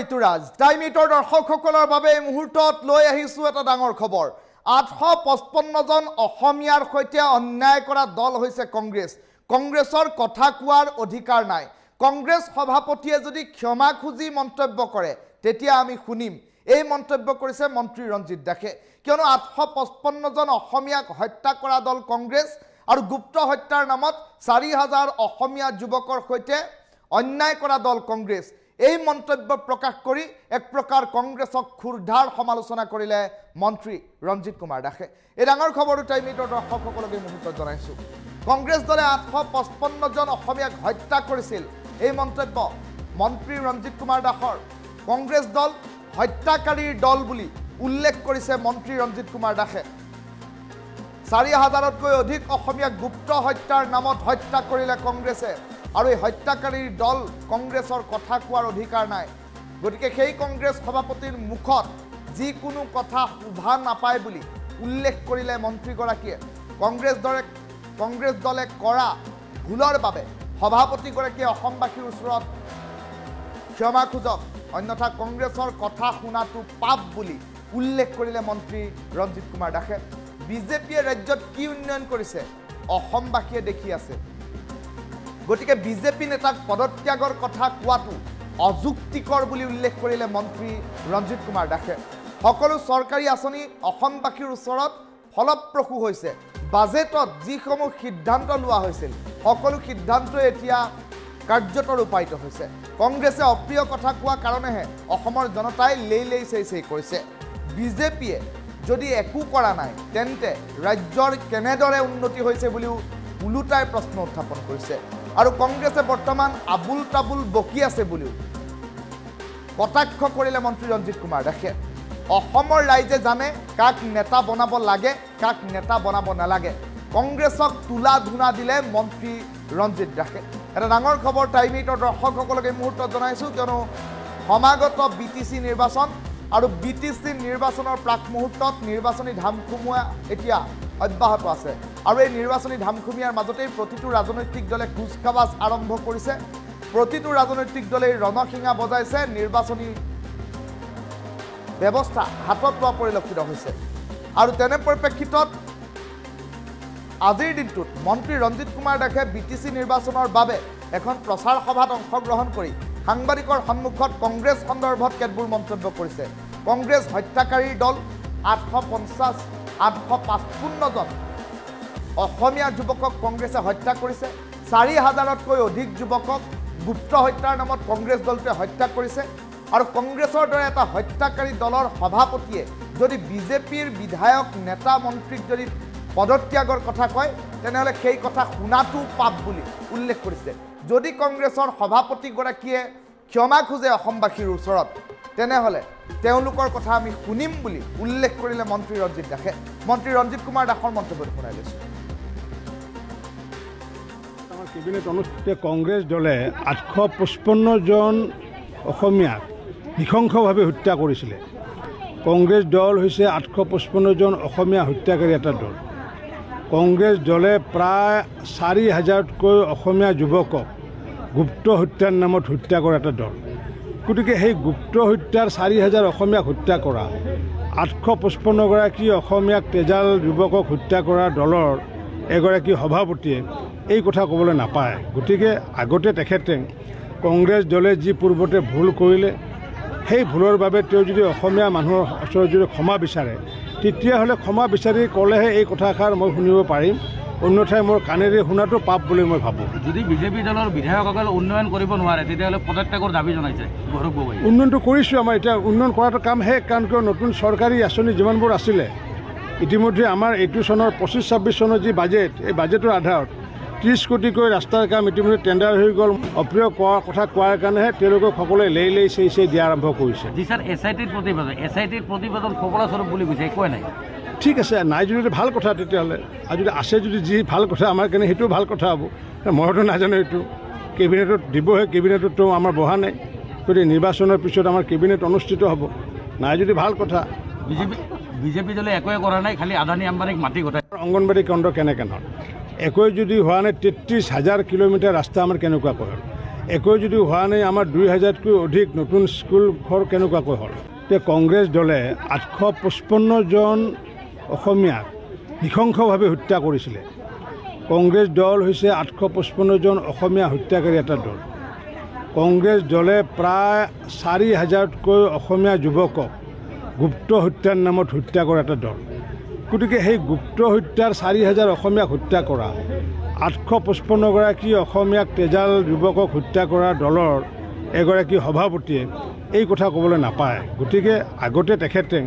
ঋতুৰাজ টাইমিটৰ দৰ্শকসকলৰ বাবে এই মুহূৰ্তত লৈ আহিছো এটা ডাঙৰ খবৰ 855 জন অসমীয়াৰ সৈতে অন্যায় কৰা দল হৈছে কংগ্ৰেছ কংগ্ৰেছৰ কথা কোৱাৰ অধিকাৰ নাই কংগ্ৰেছ সভাপতিয়ে যদি ক্ষমা খুজি মন্তব্য কৰে তেতিয়া আমি শুনিম এই মন্তব্য কৰিছে মন্ত্ৰী ৰঞ্জিত দাসে কিয়নো 855 জন অসমীয়াক হত্যা কৰা দল কংগ্ৰেছ আৰু গুপ্ত হত্যাৰ নামত 4000 অসমীয়া যুৱকৰ সৈতে অন্যায় কৰা দল কংগ্ৰেছ এই মন্তব্য প্ৰকাশ কৰি এক প্ৰকাৰ কংগ্ৰেছক খুৰধাৰ সমালোচনা কৰিলে মন্ত্ৰী ৰঞ্জিত কুমাৰ দাসে এই ডাঙৰ খবৰটো টাইমিটৰ দৰ্শকসকলক এই মুহূৰ্তত জনাইছো কংগ্ৰেছ দলে 855 জন অসমীয়াক হত্যা কৰিছিল এই মন্তব্য মন্ত্ৰী ৰঞ্জিত কুমাৰ দাসৰ কংগ্ৰেছ দল হত্যাকাৰীৰ দল বুলি উল্লেখ কৰিছে মন্ত্ৰী ৰঞ্জিত কুমাৰ দাসে 4000তকৈ অধিক অসমীয়া গুপ্ত হত্যাৰ নামত হত্যা কৰিলে কংগ্ৰেছে আৰু এই হত্যাকাৰীৰ দল কংগ্ৰেছৰ কথা কোৱাৰ অধিকাৰ নাই গতিকে সেই কংগ্ৰেছ সভাপতিৰ মুখত যিকোনো কথা শোভা নাপায় বুলি উল্লেখ কৰিলে মন্ত্ৰীগৰাকীয়ে কংগ্ৰেছ দলে কৰা ভুলৰ বাবে সভাপতিগৰাকীয়ে অসমবাসীৰ ওচৰত ক্ষমা খোজক অন্যথা কংগ্ৰেছৰ কথা শুনাটো পাপ বুলি উল্লেখ কৰিলে মন্ত্ৰী ৰঞ্জিত কুমাৰ দাসে বিজেপিয়ে ৰাজ্যত কি উন্নয়ন কৰিছে অসমবাসীয়ে দেখি আছে গতিকে বিজেপি নেতাক পদত্যাগৰ কথা কোৱাটো অযুক্তিকৰ বুলি উল্লেখ কৰিলে মন্ত্ৰী ৰঞ্জিত কুমাৰ দাসে সকলো চৰকাৰী আঁচনি অসমবাসীৰ ওচৰত ফলপ্ৰসূ হৈছে বাজেটত যিসমূহ সিদ্ধান্ত লোৱা হৈছিল সকলো সিদ্ধান্তই এতিয়া কাৰ্যত ৰূপায়িত হৈছে কংগ্ৰেছে অপ্ৰিয় কথা কোৱা কাৰণেহে অসমৰ জনতাই লেই চেই কৰিছে বিজেপিয়ে যদি একো কৰা নাই তেন্তে ৰাজ্যৰ কেনেদৰে উন্নতি হৈছে বুলিও উলুটাই প্ৰশ্ন উত্থাপন কৰিছে আৰু কংগ্ৰেছে বৰ্তমান আবুল তাবুল বকি আছে বুলিও কটাক্ষ কৰিলে মন্ত্ৰী ৰঞ্জিত কুমাৰ দাসে অসমৰ ৰাইজে জানে কাক নেতা বনাব লাগে কাক নেতা বনাব নালাগে কংগ্ৰেছক তুলা ধুনা দিলে মন্ত্ৰী ৰঞ্জিত দাসে এটা ডাঙৰ খবৰ টাইমিটৰ দৰ্শকসকলক এই মুহূৰ্তত জনাইছো কিয়নো সমাগত বিটিচি নিৰ্বাচন আৰু বিটিচি নিৰ্বাচনৰ প্ৰাক মুহূৰ্তত নিৰ্বাচনী ধামখুমুৱা এতিয়া অব্যাহত আছে আৰু এই নিৰ্বাচনী ধামখুমীয়াৰ মাজতেই প্ৰতিটো ৰাজনৈতিক দলে কুচকাৱাজ আৰম্ভ কৰিছে প্ৰতিটো ৰাজনৈতিক দলে ৰণসিঙা বজাইছে নিৰ্বাচনী ব্যৱস্থা হাতত লোৱা পৰিলক্ষিত হৈছে আৰু তেনে পৰিপ্ৰেক্ষিতত আজিৰ দিনটোত মন্ত্ৰী ৰঞ্জিত কুমাৰ দাসে বিটিচি নিৰ্বাচনৰ বাবে এখন প্ৰচাৰ সভাত অংশগ্ৰহণ কৰি সাংবাদিকৰ সন্মুখত কংগ্ৰেছ সন্দৰ্ভত কেতবোৰ মন্তব্য কৰিছে কংগ্ৰেছ হত্যাকাৰীৰ দল 855 জন অসমীয়া যুৱকক কংগ্ৰেছে হত্যা কৰিছে 4000তকৈ অধিক যুৱকক গুপ্ত হত্যাৰ নামত কংগ্ৰেছ দলটোৱে হত্যা কৰিছে আৰু কংগ্ৰেছৰ দৰে এটা হত্যাকাৰী দলৰ সভাপতিয়ে যদি বিজেপিৰ বিধায়ক নেতা মন্ত্ৰীক যদি পদত্যাগৰ কথা কয় তেনেহ'লে সেই কথা শুনাটো পাপ বুলি উল্লেখ কৰিছে যদি কংগ্ৰেছৰ সভাপতিগৰাকীয়ে ক্ষমা খোজে অসমবাসীৰ ওচৰত তেনেহ'লে তেওঁলোকৰ কথা আমি শুনিম বুলি উল্লেখ কৰিলে মন্ত্ৰী ৰঞ্জিত দাসে মন্ত্ৰী ৰঞ্জিত কুমাৰ দাসৰ মন্তব্য শুনাই লৈছোঁ আমাৰ কেবিনেট অনুষ্ঠিত কংগ্ৰেছ দলে 855 জন অসমীয়াক নৃশংসভাৱে হত্যা কৰিছিলে কংগ্ৰেছ দল হৈছে 855 জন অসমীয়া হত্যাকাৰী এটা দল কংগ্ৰেছ দলে প্ৰায় 4000তকৈ অসমীয়া যুৱকক গুপ্ত হত্যাৰ নামত হত্যা কৰা এটা দল গতিকে সেই গুপ্ত হত্যাৰ 4000 অসমীয়াক হত্যা কৰা 855 গৰাকী অসমীয়াক তেজাল যুৱকক হত্যা কৰা দলৰ এগৰাকী সভাপতিয়ে এই কথা ক'বলৈ নাপায় গতিকে আগতে তেখেতে কংগ্ৰেছ দলে যি পূৰ্বতে ভুল কৰিলে সেই ভুলৰ বাবে তেওঁ যদি অসমীয়া মানুহৰ ওচৰত যদি ক্ষমা বিচাৰে তেতিয়াহ'লে ক্ষমা বিচাৰি ক'লেহে এই কথাষাৰ মই শুনিব পাৰিম অন্যথাই মোৰ কাণেৰে শুনাটো পাপ বুলি মই ভাবোঁ যদি বিজেপি দলৰ বিধায়কসকলে উন্নয়ন কৰিব নোৱাৰে তেতিয়াহ'লে পদত্যাগৰ দাবী জনাইছে গৌৰৱ গগৈ উন্নয়নটো কৰিছোঁ আমাৰ এতিয়া উন্নয়ন কৰাটো কাম শেষ কাৰণ কিয় নতুন চৰকাৰী আঁচনি যিমানবোৰ আছিলে ইতিমধ্যে আমাৰ এইটো চনৰ 25-26 চনৰ যি বাজেট এই বাজেটৰ আধাৰত 30 কোটিকৈ ৰাস্তাৰ কাম ইতিমধ্যে টেণ্ডাৰ হৈ গ'ল অপ্ৰিয় কোৱাৰ কথা কোৱাৰ কাৰণেহে তেওঁলোকক সকলোৱে লেই চেই দিয়া আৰম্ভ কৰিছে জি ছাৰ এছআইটিৰ প্ৰতিবেদন ফকৰাস্বৰূপ বুলি কৈছে একোৱে নাই ঠিক আছে নাই যদি ভাল কথা তেতিয়াহ'লে আৰু যদি আছে যদি যি ভাল কথা আমাৰ কাৰণে সেইটোও ভাল কথা হ'ব মইতো নাজানো এইটো কেবিনেটত দিবহে কেবিনেটতো আমাৰ বহা নাই গতিকে নিৰ্বাচনৰ পিছত আমাৰ কেবিনেট অনুষ্ঠিত হ'ব নাই যদি ভাল কথা বিজেপি দলে একোৱে কৰা নাই খালি আদানী আম্বানীক মাটি গতাই অংগনবাড়ী কেন্দ্ৰ কেনেকৈ নহয় একোৱে যদি হোৱা নাই 33,000 কিলোমিটাৰ ৰাস্তা আমাৰ কেনেকুৱাকৈ হ'ল একো যদি হোৱা নাই আমাৰ 2000তকৈ অধিক নতুন স্কুল ঘৰ কেনেকুৱাকৈ হ'ল তে কংগ্ৰেছ দলে 855 জন অসমীয়াক নৃশংসভাৱে হত্যা কৰিছিলে কংগ্ৰেছ দল হৈছে 855 জন অসমীয়া হত্যাকাৰী এটা দল কংগ্ৰেছ দলে প্ৰায় 4000তকৈ অসমীয়া যুৱকক গুপ্ত হত্যাৰ নামত হত্যা কৰা এটা দল গতিকে সেই গুপ্ত হত্যাৰ 4000 অসমীয়াক হত্যা কৰা 855 গৰাকী অসমীয়াক তেজাল যুৱকক হত্যা কৰা দলৰ এগৰাকী সভাপতিয়ে এই কথা ক'বলৈ নাপায় গতিকে আগতে তেখেতে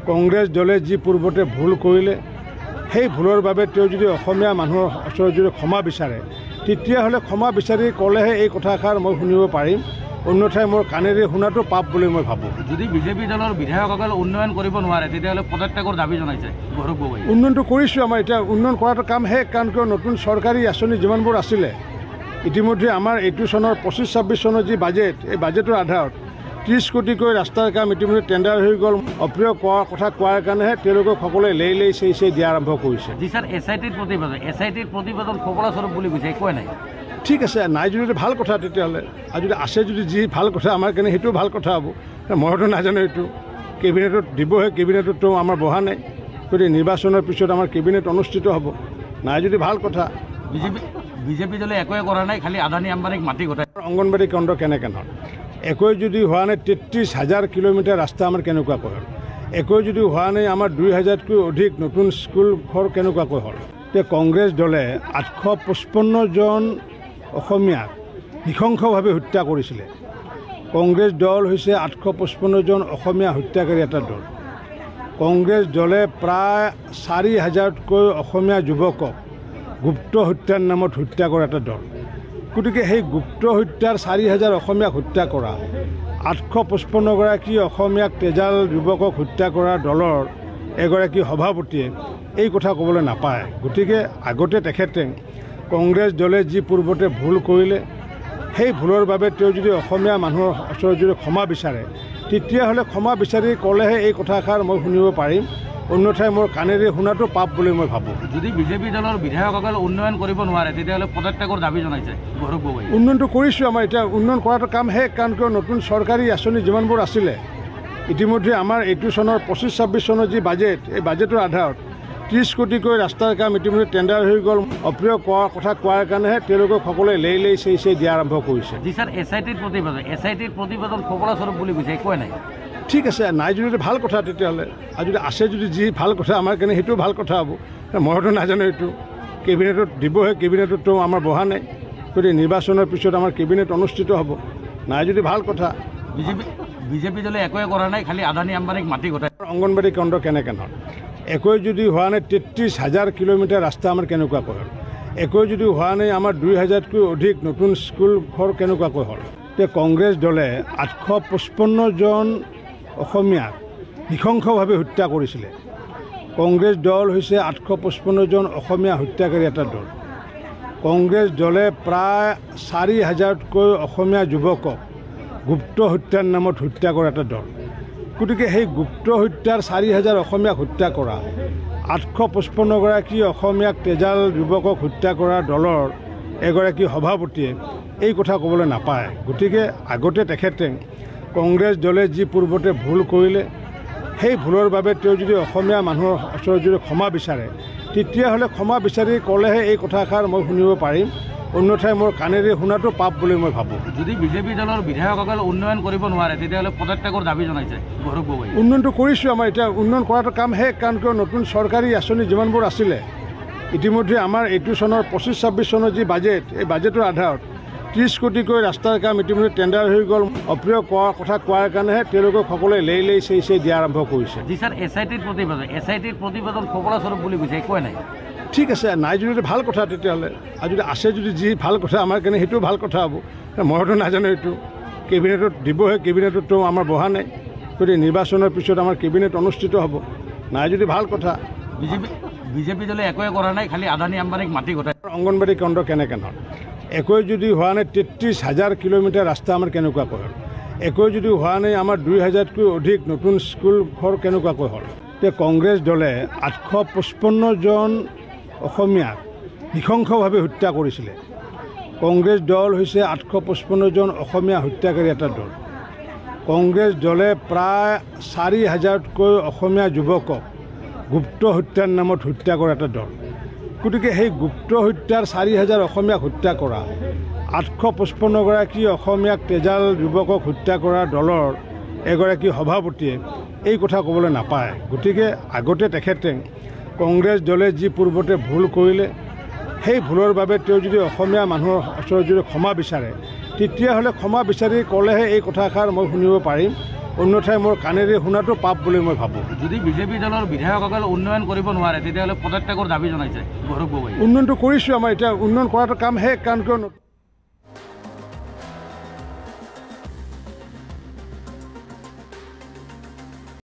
কংগ্ৰেছ দলে যি পূৰ্বতে ভুল কৰিলে সেই ভুলৰ বাবে তেওঁ যদি অসমীয়া মানুহৰ ওচৰত যদি ক্ষমা বিচাৰে তেতিয়াহ'লে ক্ষমা বিচাৰি ক'লেহে এই কথাষাৰ মই শুনিব পাৰিম অন্যথাই মোৰ কাণেৰে শুনাটো পাপ বুলি মই ভাবোঁ যদি বিজেপি দলৰ বিধায়কসকলে উন্নয়ন কৰিব নোৱাৰে তেতিয়াহ'লে পদত্যাগৰ দাবী জনাইছে গৌৰৱ গগৈ উন্নয়নটো কৰিছোঁ আমাৰ এতিয়া উন্নয়ন কৰাটো কাম শেষ কাৰণ কিয় নতুন চৰকাৰী আঁচনি যিমানবোৰ আছিলে ইতিমধ্যে আমাৰ এইটো চনৰ 25-26 চনৰ যি বাজেট এই বাজেটৰ আধাৰত 30 কোটিকৈ ৰাস্তাৰ কাম ইতিমধ্যে টেণ্ডাৰ হৈ গ'ল অপ্ৰিয় কথা কোৱাৰ কাৰণেহে তেওঁলোকক সকলোৱে লেই চেই দিয়া আৰম্ভ কৰিছে জি ছাৰ SITৰ প্ৰতিবেদন ফলাস্বৰূপ বুলি কৈছে একোৱে নাই ঠিক আছে নাই যদি ভাল কথা তেতিয়াহ'লে আৰু যদি আছে যদি যি ভাল কথা আমাৰ কাৰণে সেইটোও ভাল কথা হ'ব মইতো নাজানো এইটো কেবিনেটত দিবহে কেবিনেটতো আমাৰ বহা নাই গতিকে নিৰ্বাচনৰ পিছত আমাৰ কেবিনেট অনুষ্ঠিত হ'ব নাই যদি ভাল কথা বিজেপি দলে একোৱে কৰা নাই খালি আদানী আম্বানীক মাটি গতাই অংগনবাড়ী কেন্দ্ৰ কেনেকৈ হ'ল একোৱে যদি হোৱা নাই 33,000 কিলোমিটাৰ ৰাস্তা আমাৰ কেনেকুৱাকৈ হ'ল একোৱে যদি হোৱা নাই আমাৰ 2000তকৈ অধিক নতুন স্কুল ঘৰ কেনেকুৱাকৈ হ'ল তে কংগ্ৰেছ দলে 855 জন অসমীয়াক নৃশংসভাৱে হত্যা কৰিছিলে কংগ্ৰেছ দল হৈছে 855 জন অসমীয়া হত্যাকাৰী এটা দল কংগ্ৰেছ দলে প্ৰায় 4000তকৈ অসমীয়া যুৱকক গুপ্ত হত্যাৰ নামত হত্যা কৰা এটা দল গতিকে সেই গুপ্ত হত্যাৰ 4000 অসমীয়াক হত্যা কৰা 855 গৰাকী অসমীয়াক তেজাল যুৱকক হত্যা কৰা দলৰ এগৰাকী সভাপতিয়ে এই কথা ক'বলৈ নাপায় গতিকে আগতে তেখেতে কংগ্ৰেছ দলে যি পূৰ্বতে ভুল কৰিলে সেই ভুলৰ বাবে তেওঁ যদি অসমীয়া মানুহৰ ওচৰত যদি ক্ষমা বিচাৰে তেতিয়াহ'লে ক্ষমা বিচাৰি ক'লেহে এই কথাষাৰ মই শুনিব পাৰিম অন্যথাই মোৰ কাণেৰে শুনাটো পাপ বুলি মই ভাবোঁ যদি বিজেপি দলৰ বিধায়কসকলে উন্নয়ন কৰিব নোৱাৰে তেতিয়াহ'লে পদত্যাগৰ দাবী জনাইছে গৌৰৱ গগৈ উন্নয়নটো কৰিছোঁ আমাৰ এতিয়া উন্নয়ন কৰাটো কাম শেষ কাৰণ কিয় নতুন চৰকাৰী আঁচনি যিমানবোৰ আছিলে ইতিমধ্যে আমাৰ এইটো চনৰ 25-26 চনৰ যি বাজেট এই বাজেটৰ আধাৰত 30 কোটিকৈ ৰাস্তাৰ কাম ইতিমধ্যে টেণ্ডাৰ হৈ গ'ল অপ্ৰিয় কথা কোৱাৰ কাৰণেহে তেওঁলোকক সকলোৱে লেই চেই দিয়া আৰম্ভ কৰিছে জি ছাৰ SITৰ প্ৰতিবেদন ফলাস্বৰূপ বুলি কৈছে একোৱে নাই ঠিক আছে নাই যদি ভাল কথা তেতিয়াহ'লে আৰু যদি আছে যদি যি ভাল কথা আমাৰ কাৰণে সেইটোও ভাল কথা হ'ব মইতো নাজানো এইটো কেবিনেটত দিবহে কেবিনেটতো আমাৰ বহা নাই গতিকে নিৰ্বাচনৰ পিছত আমাৰ কেবিনেট অনুষ্ঠিত হ'ব নাই যদি ভাল কথা বিজেপি দলে একোৱে কৰা নাই খালি আদানী আম্বানীক মাটি গতাই অংগনবাড়ী কেন্দ্ৰ কেনেকৈ হ'ল একোৱে যদি হোৱা নাই 33,000 কিলোমিটাৰ ৰাস্তা আমাৰ কেনেকুৱাকৈ হ'ল একোৱে যদি হোৱা নাই আমাৰ 2000তকৈ অধিক নতুন স্কুল ঘৰ কেনেকুৱাকৈ হ'ল তে কংগ্ৰেছ দলে 855 জন অসমীয়াক নৃশংসভাৱে হত্যা কৰিছিলে কংগ্ৰেছ দল হৈছে 855 জন অসমীয়া হত্যাকাৰী এটা দল কংগ্ৰেছ দলে প্ৰায় 4000তকৈ অসমীয়া যুৱকক গুপ্ত হত্যাৰ নামত হত্যা কৰা এটা দল গতিকে সেই গুপ্ত হত্যাৰ 4000 অসমীয়াক হত্যা কৰা 855 গৰাকী অসমীয়াক তেজাল যুৱকক হত্যা কৰা দলৰ এগৰাকী সভাপতিয়ে এই কথা ক'বলৈ নাপায় গতিকে আগতে তেখেতে কংগ্ৰেছ দলে যি পূৰ্বতে ভুল কৰিলে সেই ভুলৰ বাবে তেওঁ যদি অসমীয়া মানুহৰ ওচৰত যদি ক্ষমা বিচাৰে তেতিয়াহ'লে ক্ষমা বিচাৰি ক'লেহে এই কথাষাৰ মই শুনিব পাৰিম অন্যথাই মোৰ কাণেৰে শুনাটো পাপ বুলি মই ভাবোঁ যদি বিজেপি দলৰ বিধায়কসকলে উন্নয়ন কৰিব নোৱাৰে তেতিয়াহ'লে পদত্যাগৰ দাবী জনাইছে গৌৰৱ গগৈ উন্নয়নটো কৰিছোঁ আমাৰ এতিয়া উন্নয়ন কৰাটো কাম শেষ কাৰণ কিয় নতুন চৰকাৰী আঁচনি যিমানবোৰ আছিলে ইতিমধ্যে আমাৰ এইটো চনৰ 25-26 চনৰ যি বাজেট এই বাজেটৰ আধাৰত 30 কোটিকৈ ৰাস্তাৰ কাম ইতিমধ্যে টেণ্ডাৰ হৈ গ'ল অপ্ৰিয় কথা কোৱাৰ কাৰণেহে তেওঁলোকক সকলোৱে লেই চেই দিয়া আৰম্ভ কৰিছে জি ছাৰ SITৰ প্ৰতিবেদন ফলাস্বৰূপ বুলি কৈছে একোৱে নাই ঠিক আছে নাই যদি ভাল কথা তেতিয়াহ'লে আৰু যদি আছে যদি যি ভাল কথা আমাৰ কাৰণে সেইটোও ভাল কথা হ'ব মইতো নাজানো এইটো কেবিনেটত দিবহে কেবিনেটতো আমাৰ বহা নাই গতিকে নিৰ্বাচনৰ পিছত আমাৰ কেবিনেট অনুষ্ঠিত হ'ব নাই যদি ভাল কথা বিজেপি দলে একোৱে কৰা নাই খালি আদানী আম্বানীক মাটি গতাই অংগনবাড়ী কেন্দ্ৰ কেনেকৈ হ'ল একোৱে যদি হোৱা নাই 33,000 কিলোমিটাৰ ৰাস্তা আমাৰ কেনেকুৱাকৈ হ'ল একোৱে যদি হোৱা নাই আমাৰ 2000তকৈ অধিক নতুন স্কুল ঘৰ কেনেকুৱাকৈ হ'ল তে কংগ্ৰেছ দলে 855 জন অসমীয়াক নৃশংসভাৱে হত্যা কৰিছিলে কংগ্ৰেছ দল হৈছে 855 জন অসমীয়া হত্যাকাৰী এটা দল। কংগ্ৰেছ দলে প্ৰায় 4000তকৈ অসমীয়া যুৱকক গুপ্ত হত্যাৰ নামত হত্যা কৰা এটা দল। গতিকে সেই গুপ্ত হত্যাৰ 4000 অসমীয়াক হত্যা কৰা 855গৰাকী অসমীয়াক তেজাল যুৱকক হত্যা কৰা দলৰ এগৰাকী সভাপতিয়ে এই কথা ক'বলৈ নাপায়। গতিকে আগতে তেখেতে কংগ্ৰেছ দলে যি পূৰ্বতে ভুল কৰিলে সেই ভুলৰ বাবে তেওঁ যদি অসমীয়া মানুহৰ ওচৰত যদি ক্ষমা বিচাৰে তেতিয়াহ'লে ক্ষমা বিচাৰি ক'লেহে এই কথাষাৰ মই শুনিব পাৰিম, অন্যথাই মোৰ কাণেৰে শুনাটো পাপ বুলি মই ভাবোঁ। যদি বিজেপি দলৰ বিধায়কসকলে উন্নয়ন কৰিব নোৱাৰে তেতিয়াহ'লে পদত্যাগৰ দাবী জনাইছে গৌৰৱ গগৈ। উন্নয়নটো কৰিছোঁ, আমাৰ এতিয়া উন্নয়ন কৰাটো কাম শেষ, কাৰণ কিয়